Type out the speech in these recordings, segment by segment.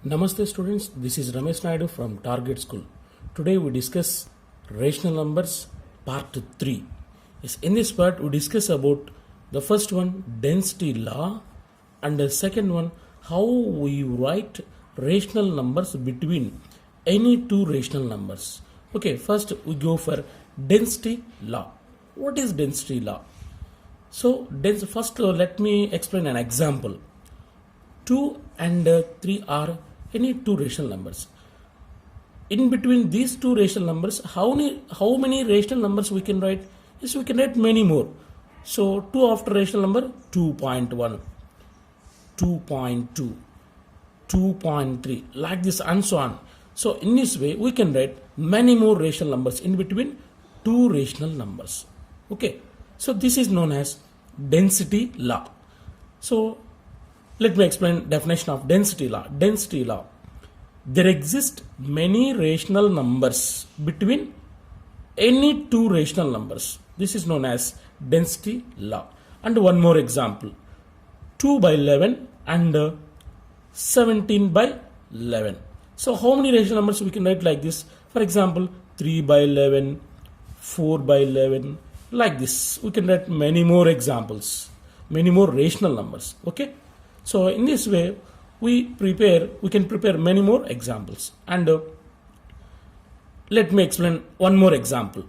Namaste students, this is Ramesh Naidu from Target School. Today we discuss rational numbers part 3. Yes, in this part we discuss about the first one density law and the second one how we write rational numbers between any two rational numbers. Okay, first we go for density law. What is density law? So first let me explain an example. 2 and 3 are any two rational numbers. In between these two rational numbers, how many rational numbers we can write? Yes, we can write many more. So 2 after rational number 2.1, 2.2, 2.3, like this and so on. So in this way we can write many more rational numbers in between two rational numbers. Okay, so this is known as density law. So let me explain definition of density law. Density law. There exist many rational numbers between any two rational numbers. This is known as density law. And one more example. 2 by 11 and 17 by 11. So how many rational numbers we can write like this? For example, 3 by 11, 4 by 11, like this. We can write many more examples, many more rational numbers. Okay. So in this way we can prepare many more examples. And let me explain one more example.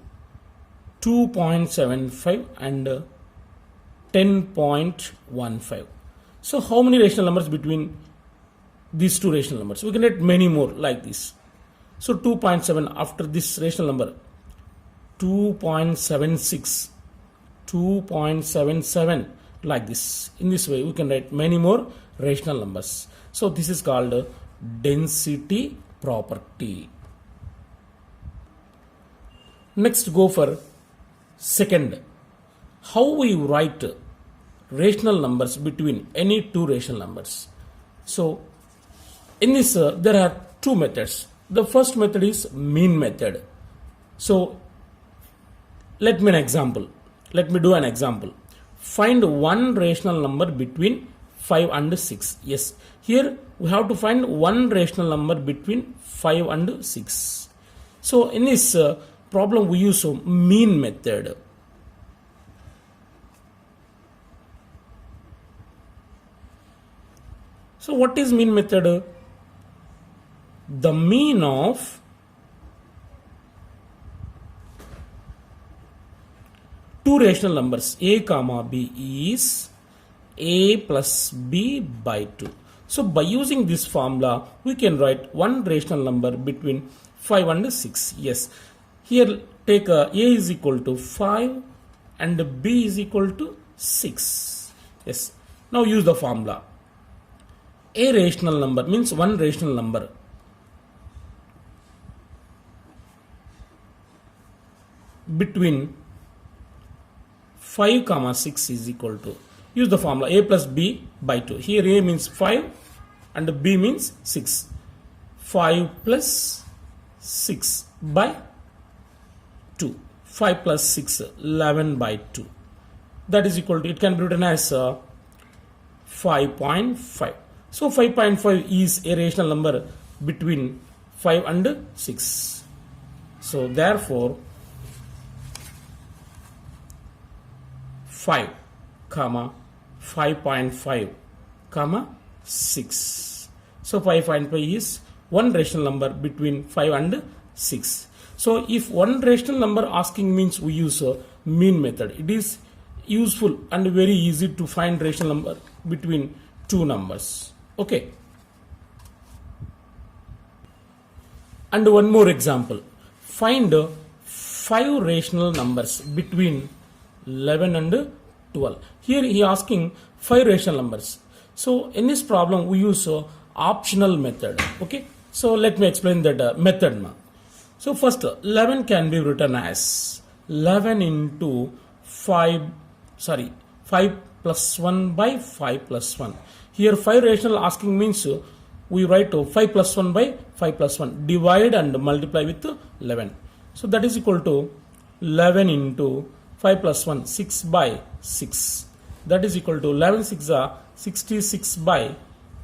2.75 and 10.15. So how many rational numbers between these two rational numbers? We can write many more like this. So 2.7 after this rational number 2.76, 2.77, like this. In this way we can write many more rational numbers. So this is called density property. Next go for second. How we write rational numbers between any two rational numbers. So in this there are two methods. The first method is mean method. So let me do an example. Find one rational number between 5 and 6. Yes, here we have to find one rational number between 5 and 6. So in this problem we use mean method. So what is mean method? The mean of two rational numbers a comma b is a plus b by 2. So by using this formula we can write one rational number between 5 and 6. Yes, here take a is equal to 5 and b is equal to 6. Yes, now use the formula. A rational number means one rational number between 5 comma 6 is equal to, use the formula a plus b by 2. Here a means 5 and b means 6. 5 plus 6 by 2. 5 plus 6, 11 by 2. That is equal to, it can be written as 5.5. So 5.5 is a rational number between 5 and 6. So therefore 5 comma 5.5 comma 6. So 5.5 is one rational number between 5 and 6. So if one rational number asking means we use a mean method. It is useful and very easy to find rational number between two numbers. Okay. And one more example. Find 5 rational numbers between 11 and 12. Here he asking 5 rational numbers. So in this problem we use optional method. Okay, so let me explain that method now. So first 11 can be written as 11 into 5 plus 1 by 5 plus 1. Here 5 rational asking means we write 5 plus 1 by 5 plus 1, divide and multiply with 11. So that is equal to 11 into 5 plus 1, 6 by 6. That is equal to 11 6 are 66 by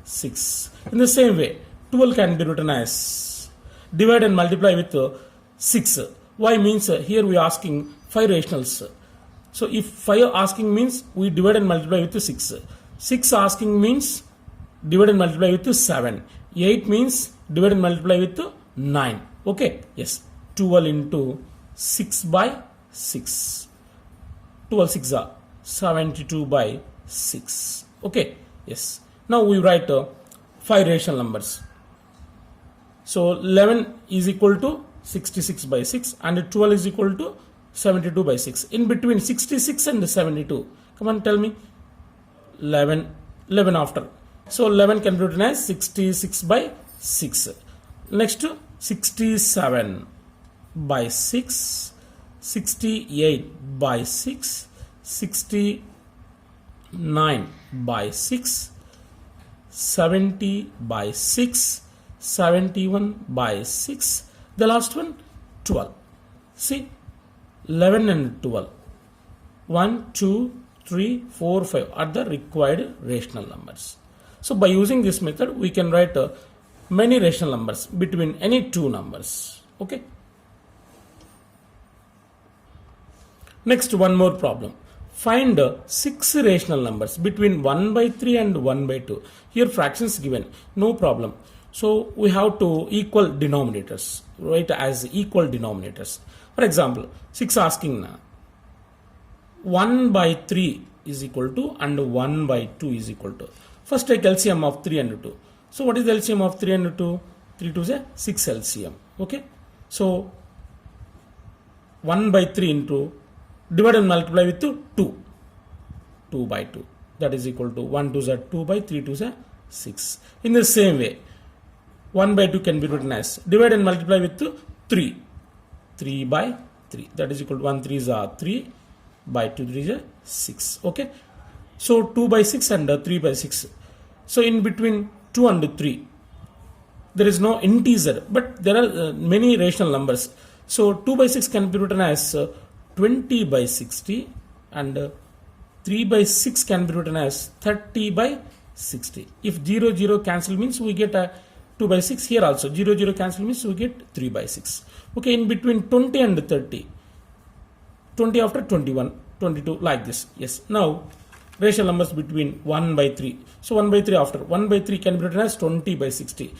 6. In the same way, 12 can be written as divide and multiply with 6. Why means here we are asking 5 rationals. So if 5 asking means we divide and multiply with 6. 6 asking means divide and multiply with 7. 8 means divide and multiply with 9. Okay, yes, 12 into 6 by 6. 12 6 are 72 by 6. Okay, yes. Now we write 5 rational numbers. So 11 is equal to 66 by 6 and 12 is equal to 72 by 6. In between 66 and 72, come on, tell me. 11 after. So 11 can be written as 66 by 6. Next 67 by 6, 68 by 6, 69 by 6, 70 by 6, 71 by 6. The last one 12. See, 11 and 12. 1, 2, 3, 4, 5 are the required rational numbers. So by using this method, we can write many rational numbers between any two numbers. Okay. Next, one more problem. Find 6 rational numbers between 1 by 3 and 1 by 2. Here fractions given, no problem. So we have to equal denominators, write as equal denominators. For example, 6 asking 1 by 3 is equal to and 1 by 2 is equal to. First take LCM of 3 and 2. So what is the LCM of 3 and 2? 3 2 is a 6 LCM. Okay. So 1 by 3 into divide and multiply with 2. 2 by 2. That is equal to 1 2 is 2 by 3 2 is 6. In the same way, 1 by 2 can be written as divide and multiply with 3. 3 by 3. That is equal to 1 3 is 3 by 2 3 is 6. Okay. So 2 by 6 and 3 by 6. So in between 2 and 3, there is no integer, but there are many rational numbers. So 2 by 6 can be written as 20 by 60 and 3 by 6 can be written as 30 by 60. If 0 0 cancel means we get a 2 by 6. Here also 0 0 cancel means we get 3 by 6. Okay, in between 20 and 30, 20 after 21, 22 like this. Yes. Now rational numbers between 1 by 3. So 1 by 3 after. 1 by 3 can be written as 20 by 60.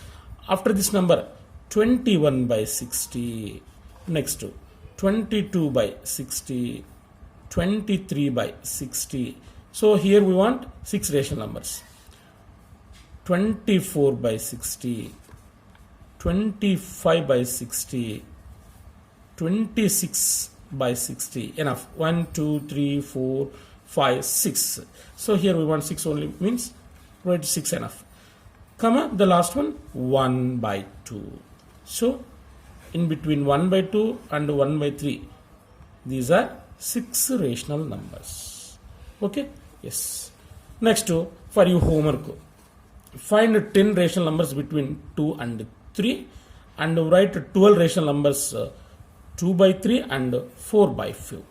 After this number 21 by 60. Next 22 by 60. 23 by 60. So here we want 6 rational numbers. 24 by 60. 25 by 60. 26 by 60. Enough. 1, 2, 3, 4, 5, 6. So here we want 6 only, means write 6 enough. Comma, the last one 1 by 2. So in between 1 by 2 and 1 by 3, these are 6 rational numbers. Okay. Yes. Next, for you homework, find 10 rational numbers between 2 and 3 and write 12 rational numbers 2 by 3 and 4 by 5.